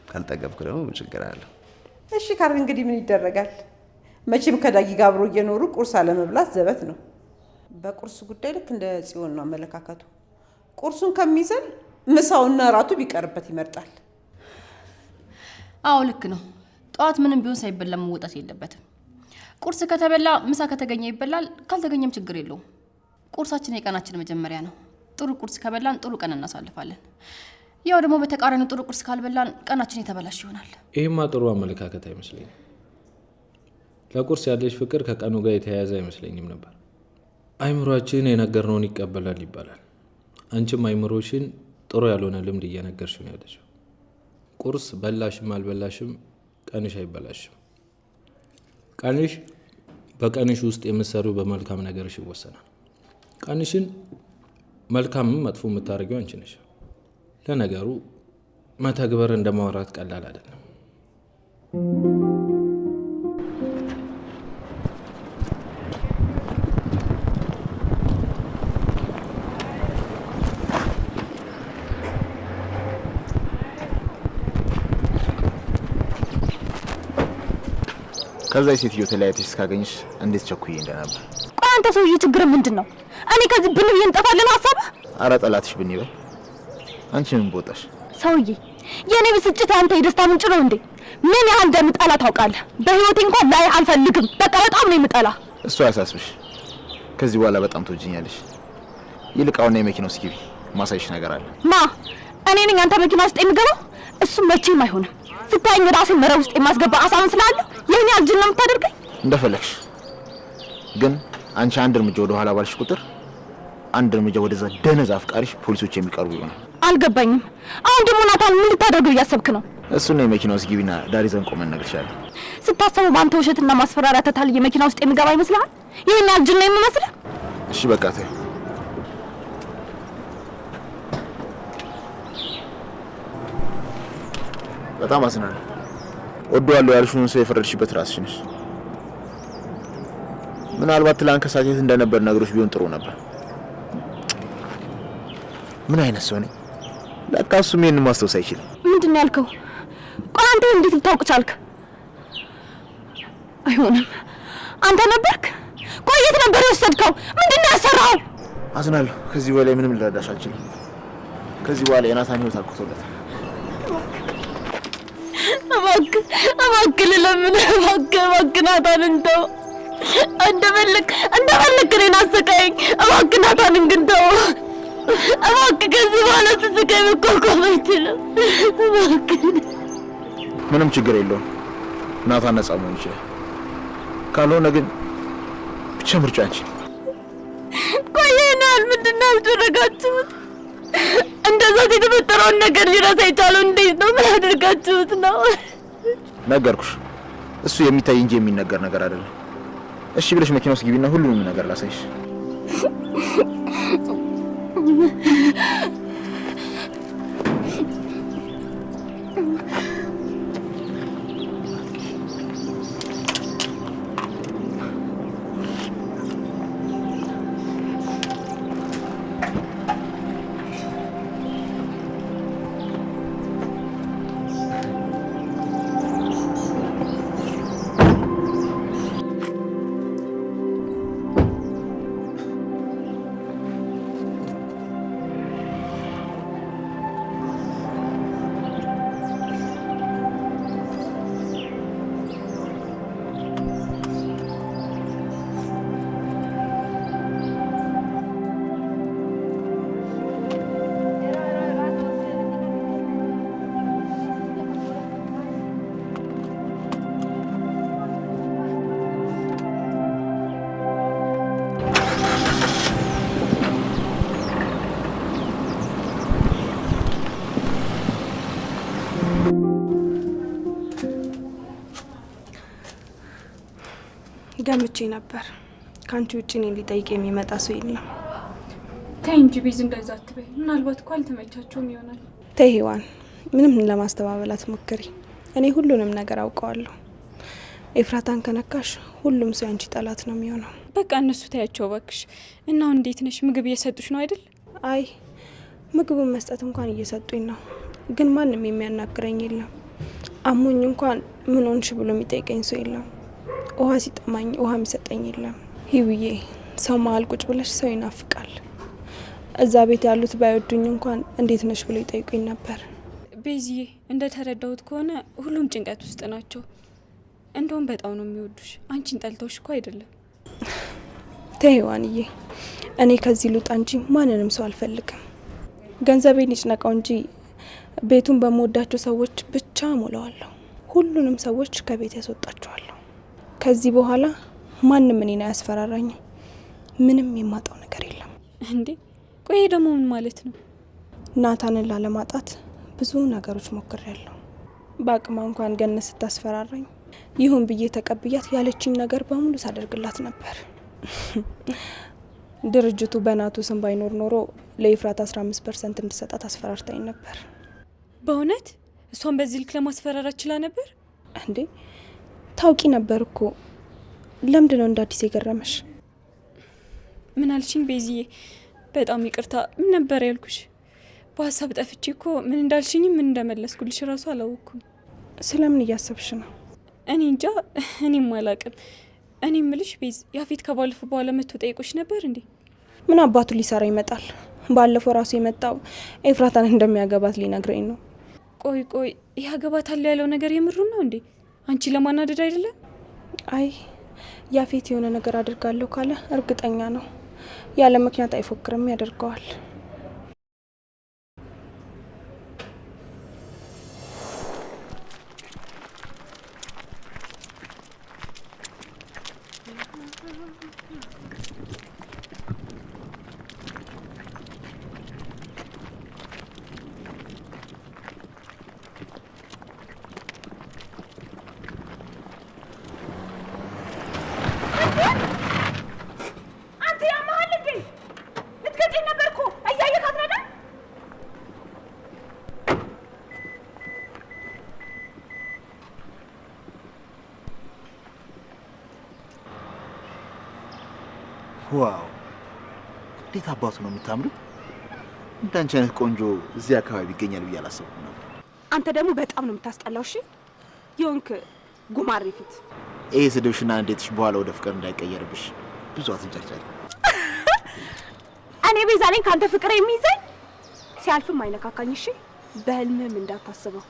ካልጠገብኩ ደግሞ ምን ችግር አለ? እሺ ካር እንግዲህ ምን ይደረጋል? መቼም ከዳጊ ጋር አብሮ እየኖሩ ቁርስ አለመብላት ዘበት ነው። በቁርስ ጉዳይ ልክ እንደ ጽዮን ነው አመለካከቱ። ቁርሱን ከሚዘል ምሳውና ራቱ ቢቀርበት ይመርጣል። አዎ ልክ ነው። ጠዋት ምንም ቢሆን ሳይበላ መውጣት የለበትም። ቁርስ ከተበላ ምሳ ከተገኘ ይበላል፣ ካልተገኘም ችግር የለውም። ቁርሳችን የቀናችን መጀመሪያ ነው። ጥሩ ቁርስ ከበላን ጥሩ ቀን እናሳልፋለን። ያው ደግሞ በተቃራኒው ጥሩ ቁርስ ካልበላን ቀናችን የተበላሽ ይሆናል። ይሄማ ጥሩ አመለካከት አይመስለኝም። ለቁርስ ያለሽ ፍቅር ከቀኑ ጋር የተያያዘ አይመስለኝም ነበር። አይምሮአችን የነገርነውን ይቀበላል ይባላል። አንቺም አይምሮሽን ጥሩ ያልሆነ ልምድ እየነገርሽ ነው ያለሽው። ቁርስ በላሽም አልበላሽም ቀንሽ አይበላሽም። ቀንሽ በቀንሽ ውስጥ የምትሰሪው በመልካም ነገርሽ ይወሰናል። ቀንሽን መልካምም መጥፎ የምታደርጊው አንቺ ነሽ። ለነገሩ መተግበር እንደማውራት ቀላል አይደለም። ከዛ ሴትዮ ተለያይተሽ እስካገኝሽ እንዴት ቸኩዬ እንደነበር። ቆይ አንተ ሰውዬ ችግር ምንድነው? እኔ ከዚህ ብን ብዬ እንጠፋለን ሐሳብ? አረ ጠላትሽ ብን ይበል። አንቺ ምን ቦታሽ? ሰውዬ የኔ ብስጭት አንተ የደስታ ምንጭ ነው እንዴ? ምን ያህል እንደምጠላ ታውቃለህ? በህይወቴ እንኳን ላይ አልፈልግም። በቃ በጣም ነው የምጠላ። እሱ አያሳስብሽ። ከዚህ በኋላ በጣም ትወጂኛለሽ። ይልቃውና የመኪናው እስኪ ማሳይሽ ነገር አለ። ማ እኔ ነኝ አንተ መኪና ውስጥ የምገባው? እሱ መቼም አይሆንም። ስታይኝ ራሴን መረብ ውስጥ የማስገባ አሳን ስላለ የኔ አልጅን ነው የምታደርገኝ። እንደፈለግሽ ግን አንቺ አንድ እርምጃ ወደ ኋላ ባልሽ ቁጥር አንድ እርምጃ ወደዛ ደነዝ አፍቃሪሽ ፖሊሶች የሚቀርቡ ይሆናል። አልገባኝም። አሁን ደግሞ ናታን ምን ልታደርገው እያሰብክ ነው? እሱ ነው የመኪናው ውስጥ ግቢና ዳር ይዘን ቆመን እነግርሻለሁ። ስታስበው በአንተ ውሸትና ማስፈራሪያ ተታል የመኪና ውስጥ የምገባ ይመስልሃል? ይሄን አልጅን ነው የምመስልህ? እሺ በቃ ተይ። በጣም አዝናለሁ። ወደዋለሁ ያልሽውን ሰው የፈረድሽበት ራስሽ ነሽ። ምናልባት ትላንት ከሰዓት የት እንደነበር ነገሮች ቢሆን ጥሩ ነበር። ምን አይነት ሰው ነኝ? ለካ እሱም ይሄንን ማስታወስ አይችልም። ምንድን ነው ያልከው? ቆይ አንተ እንዴት ልታውቅ ቻልክ? አይሆንም። አንተ ነበርክ? ቆይ የት ነበር የወሰድከው? ምንድን ነው ያሰራው? አዝናለሁ። ከዚህ በላይ ምንም ልረዳሽ አልችልም። ከዚህ በኋላ የናታን ህይወት አልኩቶለታል። እባክህ ለምን እባክህ ናታን እንደው እንደፈለክ እኔን አሰቃየኝ። እባክህ ናታንን ግን ተው። እባክህ ከዚህ በኋላ ስስቃይ መቋቋም አይችልም። እባክህ። ምንም ችግር የለውም። ናታን ነጻ መሆን ይችላል። ካልሆነ ግን ብቻ ምርጫ አንቺ። ቆየናል። ምንድን ነው ያደረጋችሁት? እንደዛ የተፈጠረውን ነገር ሊረሳ የቻለው እንዴት ነው? ምን አድርጋችሁት ነው? ነገርኩሽ። እሱ የሚታይ እንጂ የሚነገር ነገር አይደለም። እሺ ብለሽ መኪና ውስጥ ግቢና ሁሉንም ነገር ላሳይሽ። ገምቼ ነበር። ካንቺ ውጪ እኔን ሊጠይቅ የሚመጣ ሰው የለም። ተይ እንጂ ቤዝ እንደዛ አትበይ። ምናልባት እኮ አልተመቻቸውም ይሆናል። ተይ ሔዋን፣ ምንም ለማስተባበል አትሞክሪ። እኔ ሁሉንም ነገር አውቀዋለሁ። ኤፍራታን ከነካሽ ሁሉም ሰው አንቺ ጠላት ነው የሚሆነው። በቃ እነሱ ታያቸው እባክሽ። እና እንዴት ነሽ? ምግብ እየሰጡሽ ነው አይደል? አይ ምግቡን መስጠት እንኳን እየሰጡኝ ነው፣ ግን ማንም የሚያናግረኝ የለም። አሞኝ እንኳን ምን ሆንሽ ብሎ የሚጠይቀኝ ሰው የለም። ውሃ ሲጠማኝ ውሃ የሚሰጠኝ የለም። ሂውዬ ሰው መሀል ቁጭ ብለሽ ሰው ይናፍቃል። እዛ ቤት ያሉት ባይወዱኝ እንኳን እንዴት ነሽ ብሎ ይጠይቁኝ ነበር። ቤዚዬ እንደተረዳሁት ከሆነ ሁሉም ጭንቀት ውስጥ ናቸው። እንደውም በጣም ነው የሚወዱሽ። አንቺን ጠልተውሽ እኮ አይደለም። ተይዋንዬ፣ እኔ ከዚህ ልውጣ እንጂ ማንንም ሰው አልፈልግም። ገንዘቤን ይጭነቀው እንጂ ቤቱን በምወዳቸው ሰዎች ብቻ ሞላዋለሁ። ሁሉንም ሰዎች ከቤት ያስወጣቸዋለሁ። ከዚህ በኋላ ማንም እኔን አያስፈራራኝም። ምንም የማጣው ነገር የለም። እንዴ ቆይ ደግሞ ምን ማለት ነው? ናታንን ላለማጣት ብዙ ነገሮች ሞክሬያለሁ። በአቅማ እንኳን ገነት ስታስፈራራኝ ይሁን ብዬ ተቀብያት ያለችኝ ነገር በሙሉ ሳደርግላት ነበር። ድርጅቱ በናቱ ስም ባይኖር ኖሮ ለኤፍራት 15% እንድሰጣት አስፈራርታኝ ነበር። በእውነት እሷን በዚህ ልክ ለማስፈራራት ችላ ነበር እንዴ? ታውቂ ነበር እኮ። ለምንድን ነው እንደ አዲስ የገረመሽ? ምን አልሽኝ ቤዚዬ? በጣም ይቅርታ። ምን ነበር ያልኩሽ? በሀሳብ ጠፍቼ እኮ ምን እንዳልሽኝ ምን እንደመለስኩልሽ እራሱ አላወቅኩም። ስለምን እያሰብሽ ነው? እኔ እንጃ፣ እኔም አላቅም። እኔ ምልሽ ቤዝ፣ ያፌት ከባለፈው በኋላ መጥቶ ጠይቆሽ ነበር እንዴ? ምን አባቱ ሊሰራ ይመጣል? ባለፈው ራሱ የመጣው ኤፍራታን እንደሚያገባት ሊነግረኝ ነው። ቆይ ያገባታል ያለው ነገር የምሩን ነው እንዴ? አንቺ ለማናደድ አይደለም? አይ ያፌት የሆነ ነገር አድርጋለሁ ካለ እርግጠኛ ነው። ያለ ምክንያት አይፎክርም፣ ያደርገዋል። ዋው እንዴት አባቱ ነው የምታምሩ! እንዳንቺ አይነት ቆንጆ እዚህ አካባቢ ይገኛል ብዬ አላሰብኩም ነበር። አንተ ደግሞ በጣም ነው የምታስጠላው። እሺ የሆንክ ጉማሬ ፊት። ይሄ ስድብሽና እንዴትሽ በኋላ ወደ ፍቅር እንዳይቀየርብሽ ብዙ አትንጨርጫሪ። እኔ ቤዛ ነኝ ካንተ ፍቅር የሚይዘኝ? ሲያልፍም አይነካካኝ። እሺ በህልምም እንዳታስበው።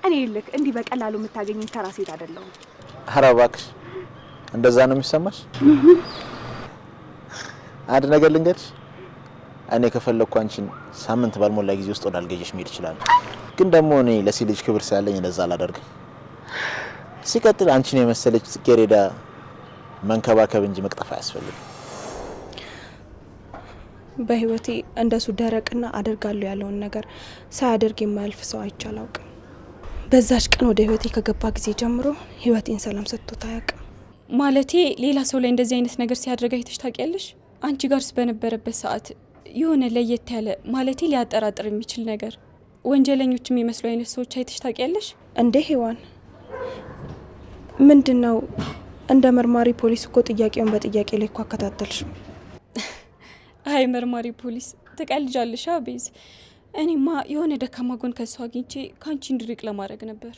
እኔ ልክ እንዲህ በቀላሉ የምታገኘኝ ተራ ሴት አይደለሁም። ኧረ እባክሽ እንደዛ ነው የሚሰማሽ? አንድ ነገር ልንገርሽ፣ እኔ ከፈለኩ አንቺን ሳምንት ባልሞላ ጊዜ ውስጥ ወዳልገኘሽ መሄድ ይችላል። ግን ደግሞ እኔ ለሴት ልጅ ክብር ስላለኝ እንደዛ አላደርግም። ሲቀጥል አንቺን የመሰለች ጽጌረዳ መንከባከብ እንጂ መቅጠፍ አያስፈልግም። በህይወቴ እንደሱ ደረቅና አደርጋለሁ ያለውን ነገር ሳያደርግ የማያልፍ ሰው አይቼ አላውቅም። በዛች ቀን ወደ ህይወቴ ከገባ ጊዜ ጀምሮ ህይወቴን ሰላም ሰጥቶት አያውቅም። ማለቴ ሌላ ሰው ላይ እንደዚህ አይነት ነገር ሲያደርግ አይተሽ ታውቂያለሽ? አንቺ ጋርስ በነበረበት ሰዓት የሆነ ለየት ያለ ማለቴ ሊያጠራጥር የሚችል ነገር ወንጀለኞች የሚመስሉ አይነት ሰዎች አይተሽ ታውቂያለሽ? እንዴ ሄዋን፣ ምንድነው? እንደ መርማሪ ፖሊስ እኮ ጥያቄውን በጥያቄ ላይ እኮ አከታተልሽ። አይ መርማሪ ፖሊስ ትቀልጃለሽ ቤዝ። እኔማ የሆነ ደካማ ጎን ከሷ አግኝቼ ካንቺ እንድርቅ ለማድረግ ነበር።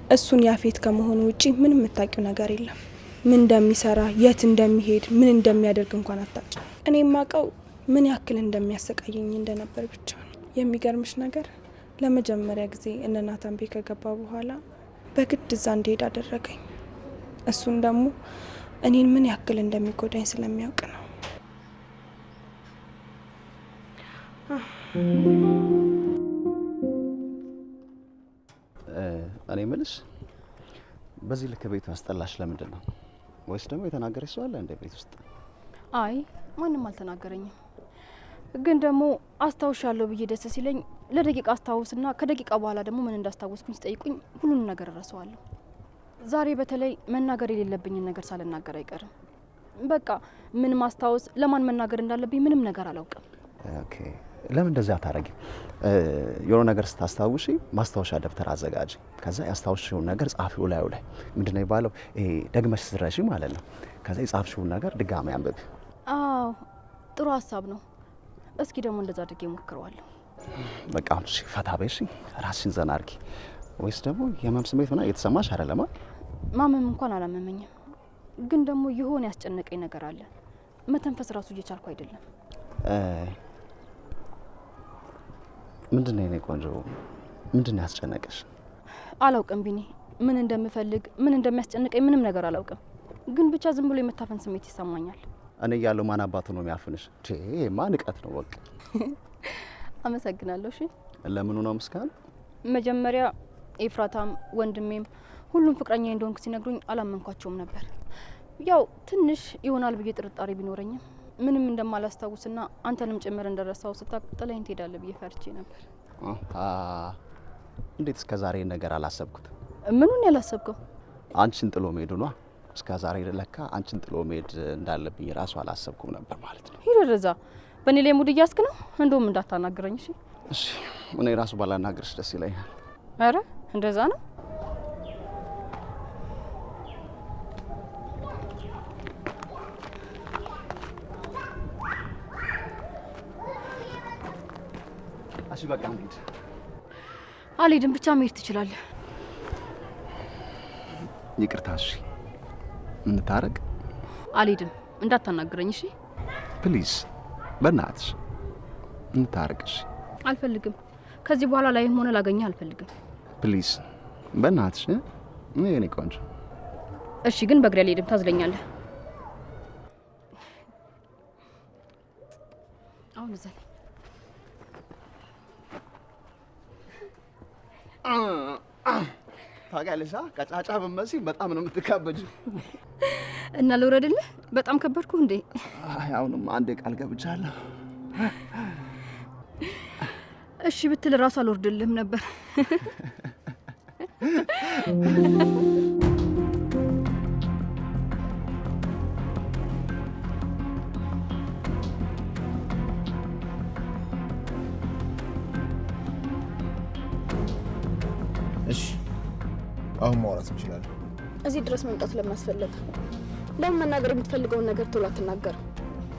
እሱን ያፌት ከመሆኑ ውጪ ምንም የምታውቂው ነገር የለም። ምን እንደሚሰራ፣ የት እንደሚሄድ፣ ምን እንደሚያደርግ እንኳን አታውቂ። እኔ የማውቀው ምን ያክል እንደሚያሰቃየኝ እንደነበር ብቻ ነው። የሚገርምሽ ነገር ለመጀመሪያ ጊዜ እነ ናታን ቤት ከገባ በኋላ በግድ እዛ እንድሄድ አደረገኝ። እሱን ደግሞ እኔን ምን ያክል እንደሚጎዳኝ ስለሚያውቅ ነው። እኔ የምልሽ በዚህ ልክ ቤቱ ያስጠላሽ ለምንድን ነው? ወይስ ደግሞ የተናገረሽ ሰው አለ እንደ ቤት ውስጥ? አይ ማንም አልተናገረኝም። ግን ደግሞ አስታውሻለሁ ብዬ ደስ ሲለኝ ለደቂቃ አስታውስና ከደቂቃ በኋላ ደግሞ ምን እንዳስታወስኩኝ ሲጠይቁኝ ሁሉንም ነገር እረሳዋለሁ። ዛሬ በተለይ መናገር የሌለብኝን ነገር ሳልናገር አይቀርም። በቃ ምን ማስታወስ ለማን መናገር እንዳለብኝ ምንም ነገር አላውቅም። ኦኬ፣ ለምን እንደዛ አታረጊም? የሆነ ነገር ስታስታውሺ ማስታወሻ ደብተር አዘጋጂ። ከዛ ያስታውሽውን ነገር ጻፊው ላይ ምንድነው ይባለው? ይሄ ደግመሽ ስረሺ ማለት ነው። ከዛ የጻፍሽውን ነገር ድጋሚ አንብቢ። አዎ ጥሩ ሀሳብ ነው። እስኪ ደግሞ እንደዛ አድርጌ ሞክረዋለሁ። በቃ አሁን ፈታ በይሽ፣ ራስሽን ዘና አድርጊ። ወይስ ደግሞ የህመም ስሜት ምናምን እየተሰማሽ አይደለም? ማመም እንኳን አላመመኝም፣ ግን ደግሞ የሆነ ያስጨነቀኝ ነገር አለ። መተንፈስ ራሱ እየቻልኩ አይደለም። ምንድን ነው የኔ ቆንጆ? ምንድን ነው ያስጨነቀሽ? አላውቅም ቢኒ፣ ምን እንደምፈልግ ምን እንደሚያስጨንቀኝ ምንም ነገር አላውቅም፣ ግን ብቻ ዝም ብሎ የመታፈን ስሜት ይሰማኛል። እኔ እያለሁ ማን አባቱ ነው የሚያፍንሽ? ማ ንቀት ነው በቃ። አመሰግናለሁ። እሺ ለምኑ ነው ምስጋና? መጀመሪያ ኤፍራታም ወንድሜም ሁሉም ፍቅረኛ እንደሆንኩ ሲነግሩኝ አላመንኳቸውም ነበር። ያው ትንሽ ይሆናል ብዬ ጥርጣሬ ቢኖረኝም ምንም እንደማላስታውስና አንተንም ጭምር እንደረሳው ስታቅ ጥለኸኝ ትሄዳለህ ብዬ ፈርቼ ነበር። እንዴት እስከ ዛሬ ነገር አላሰብኩት? ምኑን ያላሰብከው? አንቺን ጥሎ መሄዱ ነው። እስከ ዛሬ ለካ አንቺን ጥሎ መሄድ እንዳለብኝ ራሱ አላሰብኩም ነበር ማለት ነው። ይረዛ በእኔ ላይ ሙድ እያስክ ነው። እንደውም እንዳታናግረኝ እሺ? እሺ እኔ ራሱ ባላናግርሽ ደስ ይለኛል። አረ እንደዛ ነው። እሺ በቃ እንሂድ። አልሄድም፣ ብቻ መሄድ ትችላለህ። ይቅርታ። እሺ እንታረቅ። አልሄድም፣ እንዳታናግረኝ እሺ? ፕሊዝ በእናትሽ እንታረቅ። እሺ አልፈልግም። ከዚህ በኋላ ላይም ሆነ ላገኘህ አልፈልግም። ፕሊዝ በእናትሽ የኔ ቆንጆ። እሺ ግን በእግሬ አልሄድም፣ ታዝለኛለህ። አሁን እዛ ላይ ታውቂያለሽ፣ ቀጫጫ ብትመስይ በጣም ነው የምትካበጂው። እና ልውረድልህ? በጣም ከበድኩ እንዴ? አይ አሁንም አንዴ ቃል ገብቻለሁ። እሺ ብትል ራሱ አልወርድልህም ነበር። እሺ አሁን ማውራት እንችላለን። እዚህ ድረስ መምጣት ለምን አስፈለገ? ለምን መናገር የምትፈልገውን ነገር ቶሎ አትናገር?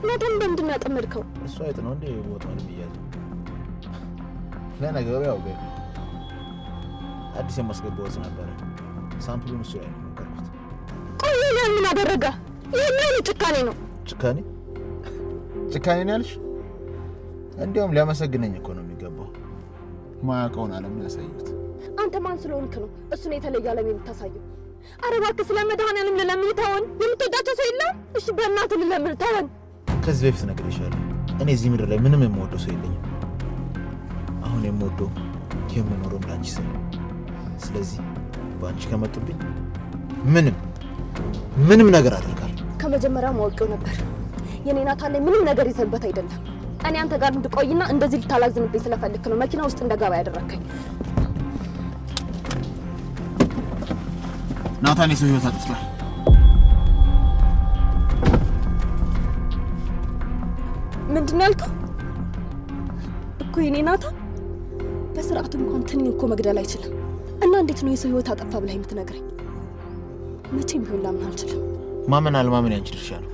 እናንተም በምንድን ነው ያጠመድከው? እሱ አይጥ ነው እንዴ ቦታውን ብያለሁ። ለነገሩ ያው ገ አዲስ የማስገባው ነበረ። ሳምፕሉን እሱ ላይ ነው የሞከርኩት። ቆይ ምን አደረገ? ይሄን ጭካኔ ነው። ጭካኔ ጭካኔ ነው ያልሽ? እንዲያውም ሊያመሰግነኝ እኮ ነው የሚገባው። ማያውቀውን ዓለም ያሳዩት። አንተ ማን ስለሆንክ ነው እሱን የተለየ ዓለም የምታሳየው? አረ እባክህ ስለ መድኃኒዓለም ልለምን ተወን። የምትወዳቸው ሰው የለም? እሺ በእናትህ ልለምን ተወን። ከዚህ በፊት ነግሬሻለሁ። እኔ እዚህ ምድር ላይ ምንም የምወደው ሰው የለኝም። አሁን የምወደው የምኖረው ላንቺ ስለ ስለዚህ በአንቺ ከመጡብኝ ምንም ነገር አደርጋለሁ። ከመጀመሪያው ማወቀው ነበር። የኔ ናታን ላይ ምንም ነገር ይዘንበት አይደለም። እኔ አንተ ጋር እንድቆይና እንደዚህ ልታላዝንብኝ ስለፈልክ ነው መኪና ውስጥ እንደገባ ያደረከኝ። ናታን የሰው ህይወት አጥፍቷል። ምንድን ያልከው? እኮ የኔ ናታን በስርዓቱ እንኳን ትንኝ እኮ መግደል አይችልም። እና እንዴት ነው የሰው ህይወት አጠፋ ብላ የምትነግረኝ? መቼም ቢሆን ላምን አልችልም። ማመን አለማመን ያንቺ ድርሻ ነው።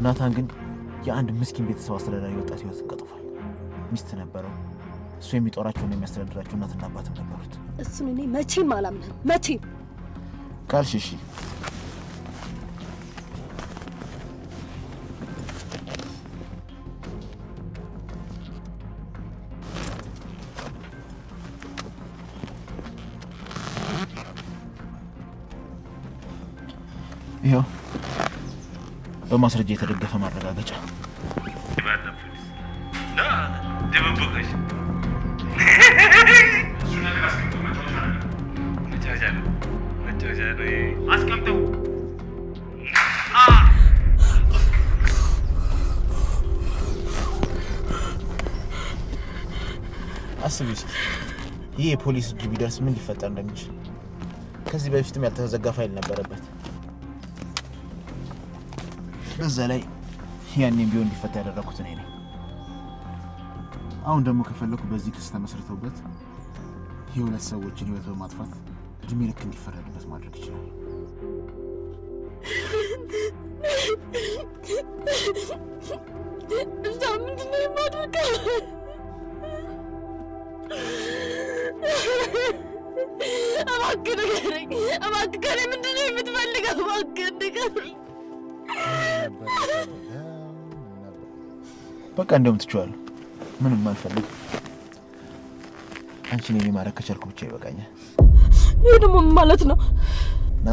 ናታን ግን የአንድ ምስኪን ቤተሰብ አስተዳዳሪ ወጣት ህይወትን ቀጥፏል። ሚስት ነበረው። እሱ የሚጦራቸውና የሚያስተዳድራቸው እናትና አባትም ነበሩት። እሱን እኔ መቼም አላምንም። መቼም ካልሽ እሺ። ይኸው በማስረጃ የተደገፈ ማረጋገጫ። አስቢ እስኪ ይህ የፖሊስ እጅ ቢደርስ ምን ሊፈጠር እንደሚችል። ከዚህ በፊትም ያልተዘጋ ፋይል ነበረበት። በዛ ላይ ያኔም ቢሆን እንዲፈታ ያደረኩት እኔ ነኝ። አሁን ደግሞ ከፈለኩ በዚህ ክስ ተመስርተውበት የሁለት ሰዎችን ህይወት በማጥፋት እድሜ ልክ እንዲፈረድበት ማድረግ ይችላል። እዛ ምንድን ነው የማደርገው? እባክህ ንገረኝ። እባክህ ከእኔ ምንድን ነው የምትፈልገው? እባክህ ንገረኝ። በቃ እንደውም ትችዋለሁ። ምንም አልፈልግም። አንቺን የኔ ማድረግ ከቻልኩ ብቻ ይበቃኛል። ይህ ደግሞ ምን ማለት ነው?